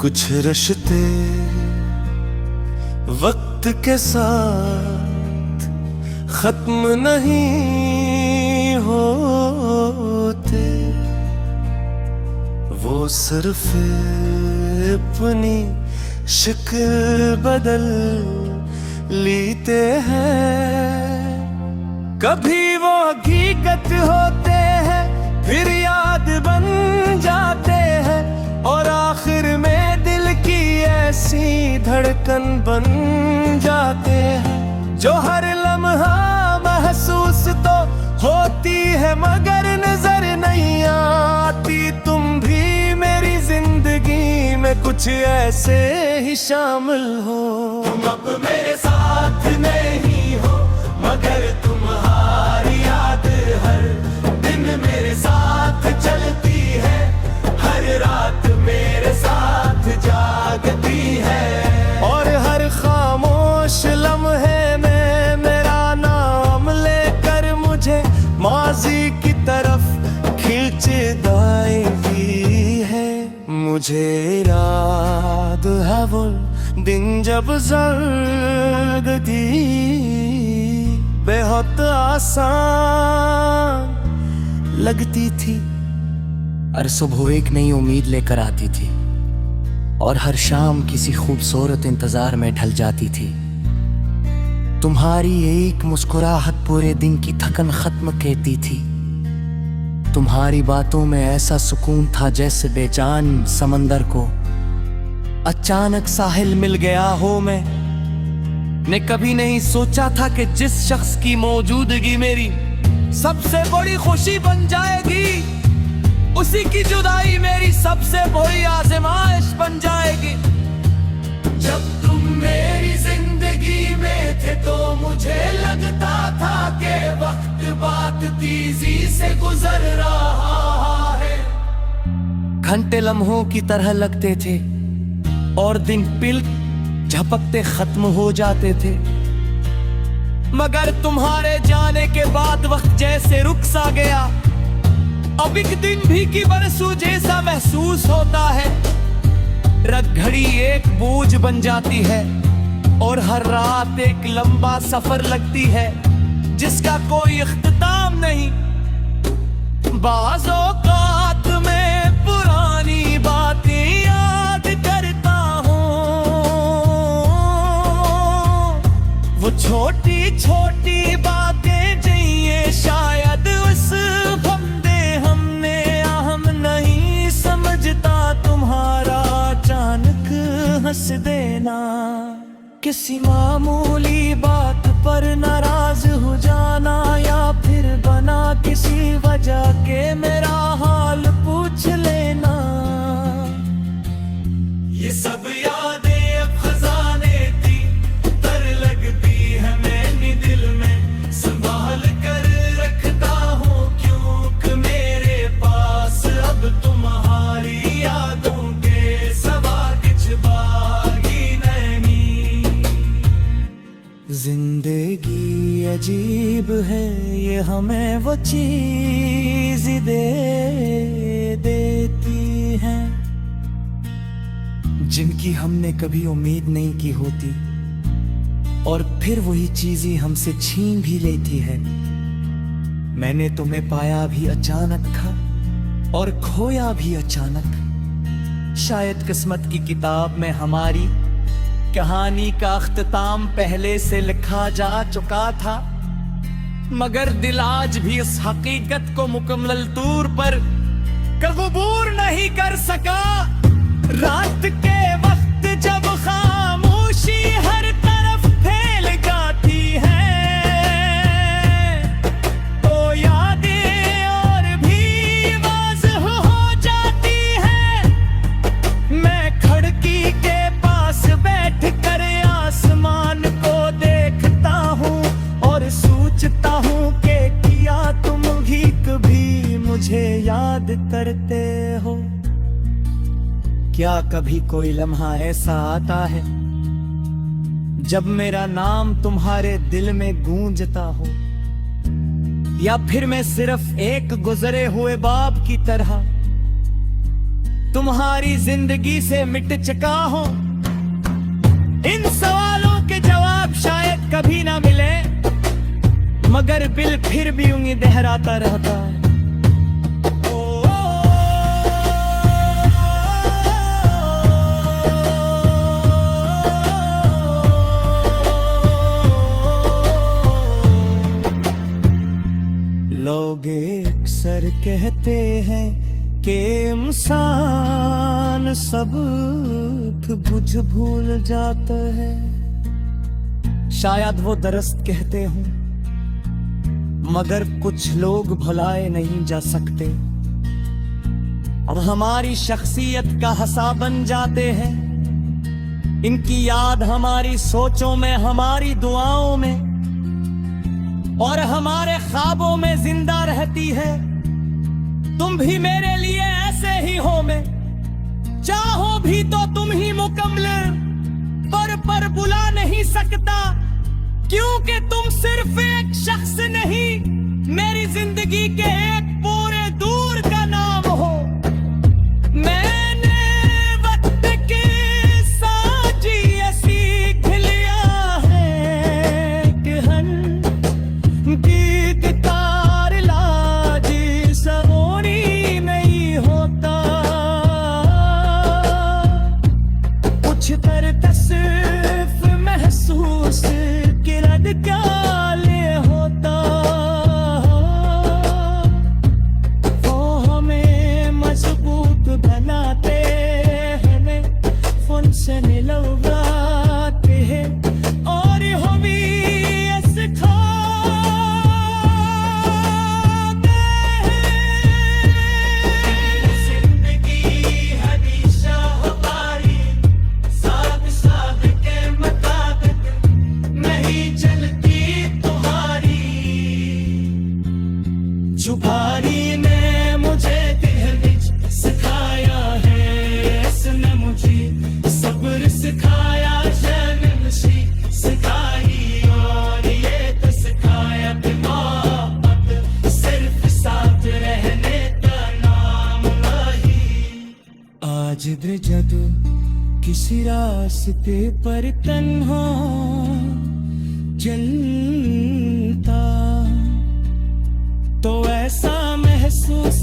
कुछ रिश्ते वक्त के साथ खत्म नहीं होते, वो सिर्फ अपनी शक्ल बदल लेते हैं। कभी वो हकीकत होते हैं, फिर याद बन जाते हैं, और आखिर में दिल की ऐसी धड़कन बन जाते हैं जो हर लम्हा महसूस तो होती है मगर नजर नहीं आती। तुम भी मेरी जिंदगी में कुछ ऐसे ही शामिल हो। तुम अब मेरे साथ नहीं हो मगर तुम्हारी याद हर दिन मेरे साथ चलती है, हर रात मेरे साथ जागती है, और हर खामोश लम्हे में मेरा नाम लेकर मुझे माजी की तरफ खींचती है। मुझे याद है वो दिन जब जिंदगी बेहद आसान लगती थी, हर सुबह एक नई उम्मीद लेकर आती थी और हर शाम किसी खूबसूरत इंतजार में ढल जाती थी। तुम्हारी एक मुस्कुराहट पूरे दिन की थकन खत्म कहती थी। तुम्हारी बातों में ऐसा सुकून था जैसे बेजान समंदर को अचानक साहिल मिल गया हो। मैंने कभी नहीं सोचा था कि जिस शख्स की मौजूदगी मेरी सबसे बड़ी खुशी बन जाएगी, उसी की जुदाई मेरी सबसे बड़ी आज़माइश बन जाएगी। जब तुम मेरी जिंदगी में थे तो मुझे लगता था कि वक्त बात तेजी से गुजर रहा है। घंटे लम्हों की तरह लगते थे और दिन पिल झपकते खत्म हो जाते थे, मगर तुम्हारे जाने के बाद वक्त जैसे रुक सा गया। अब एक दिन भी की बरसों जैसा महसूस होता है। रात घड़ी एक बोझ बन जाती है और हर रात एक लंबा सफर लगती है जिसका कोई इख्तिताम नहीं। बाज़ औक़ात में पुरानी बातें याद करता हूँ, वो छोटी छोटी बातें जिए शायद उस बंदे हमने हम नहीं समझता। तुम्हारा अचानक हंस देना, किसी मामूली बात पर नाराज हो जाना, या फिर बना किसी वजह के मेरा हाल पूछ लेना, ये सब यादें अब खजाने थी तर लगती है मैंने दिल में संभाल कर रखता हूँ, क्योंकि मेरे पास अब तुम्हारी यादों के सवा कुछ बाकी नहीं। जिंदगी अजीब है, ये हमें वो चीज दे देती है जिनकी हमने कभी उम्मीद नहीं की होती, और फिर वही चीजें हमसे छीन भी लेती है। मैंने तुम्हें पाया भी अचानक था और खोया भी अचानक। शायद किस्मत की किताब में हमारी कहानी का अख्तिताम पहले से लिखा जा चुका था, मगर दिल आज भी इस हकीकत को मुकम्मल तौर पर कबूल नहीं कर सका। रात के वक्त जब खामोशी हर तरफ फैल जाती है, तो यादें और भी वाज़ेह हो जाती है। मैं खिड़की के पास बैठ कर आसमान को देखता हूँ और सोचता हूँ कि क्या तुम भी कभी मुझे याद करते हो। क्या कभी कोई लम्हा ऐसा आता है जब मेरा नाम तुम्हारे दिल में गूंजता हो, या फिर मैं सिर्फ एक गुजरे हुए बाप की तरह तुम्हारी जिंदगी से मिट चुका हूं। इन सवालों के जवाब शायद कभी ना मिले, मगर दिल फिर भी यूं ही दोहराता रहता है। लोग अक्सर कहते हैं कि इंसान सब बुझ भूल जाता है। शायद वो दरस्त कहते हों, मगर कुछ लोग भुलाए नहीं जा सकते और हमारी शख्सियत का हिस्सा बन जाते हैं। इनकी याद हमारी सोचों में, हमारी दुआओं में और हमारे ख्वाबों में जिंदा रहती है। तुम भी मेरे लिए ऐसे ही हो, मैं चाहो भी तो तुम ही मुकम्मल पर बुला नहीं सकता, क्योंकि तुम सिर्फ एक शख्स नहीं, मेरी जिंदगी के एक पूरे दूर का नाम हो। मैंने वक्त के साथ ये सीख लिया है कि गीत तार लाजी सरोनी नहीं होता, कुछ कर तस्वीर महसूस किरद क्या ले होता। वो हमें मजबूत बनाते हैं, उनसे मिलवाते हैं और हमें जुबानी ने मुझे तहरीर सिखाया है, इसने मुझे सब्र सिखाया, जन्नशी सिखाई और ये तो सिखाया कि मोहब्बत सिर्फ साथ रहने का नाम नहीं। आज जब किसी रास्ते पर तन्हा चलता तो ऐसा महसूस